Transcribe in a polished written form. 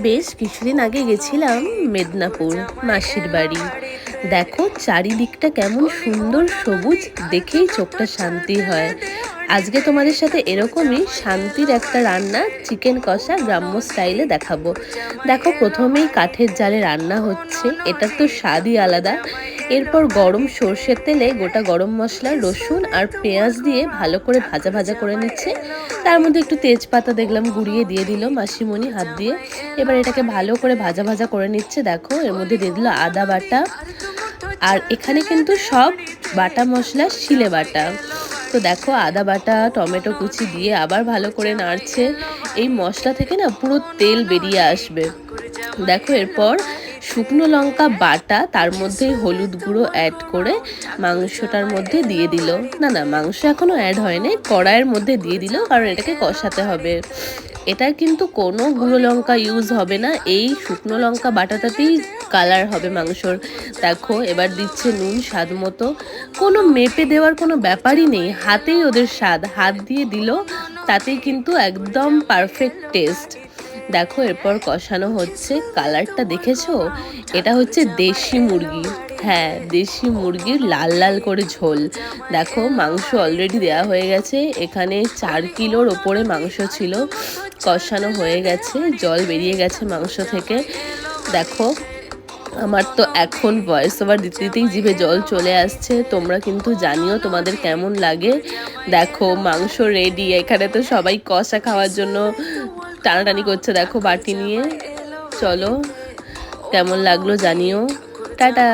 বেশ কিছুদিন আগে গেছিলাম মেদিনীপুর মাসির বাড়ি। দেখো চারিদিকটা কেমন সুন্দর সবুজ, দেখেই চোখটা শান্তি হয়। আজকে তোমাদের সাথে এরকমই শান্তির একটা রান্না চিকেন কষা গ্রাম্য স্টাইলে দেখাবো। দেখো প্রথমেই কাঠের জালে রান্না হচ্ছে, এটার তো স্বাদই আলাদা। এরপর গরম সর্ষের তেলে গোটা গরম মশলা, রসুন আর পেঁয়াজ দিয়ে ভালো করে ভাজা ভাজা করে নিচ্ছে। তার মধ্যে একটু তেজপাতা দেখলাম গুঁড়িয়ে দিয়ে দিল মাসিমণি হাত দিয়ে। এবার এটাকে ভালো করে ভাজা ভাজা করে নিচ্ছে। দেখো এর মধ্যে দিয়ে দিল আদা বাটা, আর এখানে কিন্তু সব বাটা মশলা শিলে বাটা। তো দেখো আদা বাটা, টমেটো কুচি দিয়ে আবার ভালো করে নাড়ছে। এই মশলা থেকে না পুরো তেল বেরিয়ে আসবে। দেখো এরপর শুকনো লঙ্কা বাটা, তার মধ্যে হলুদ গুঁড়ো অ্যাড করে মাংসটার মধ্যে দিয়ে দিল। না মাংস এখনো অ্যাড হয়নি, কড়াইয়ের মধ্যে দিয়ে দিল, কারণ এটাকে কষাতে হবে। এটা কিন্তু কোনো গুঁড়ো লঙ্কা ইউজ হবে না, এই শুকনো লঙ্কা বাটাটাতেই কালার হবে মাংসর। দেখো এবার দিচ্ছে নুন স্বাদ মতো। কোনো মেপে দেওয়ার কোনো ব্যাপারই নেই, হাতেই ওদের স্বাদ, হাত দিয়ে দিল, তাতেই কিন্তু একদম পারফেক্ট টেস্ট। দেখো এরপর কষানো হচ্ছে। কালারটা দেখেছো? এটা হচ্ছে দেশি মুরগি। হ্যাঁ, দেশি মুরগির লাল লাল করে ঝোল। দেখো মাংস অলরেডি দেওয়া হয়ে গেছে, এখানে 4 কিলোর ওপরে মাংস ছিল। কষানো হয়ে গেছে, জল বেরিয়ে গেছে মাংস থেকে। দেখো আমার তো এখন ভয়েস ওভার দিতে দিতেই জিভে জল চলে আসছে। তোমরা কিন্তু জানিও তোমাদের কেমন লাগে। দেখো মাংস রেডি। এখানে তো সবাই কষা খাওয়ার জন্য টানাটানি করছে, দেখো বাটি নিয়ে। চলো কেমন লাগলো জানিও। টাটা।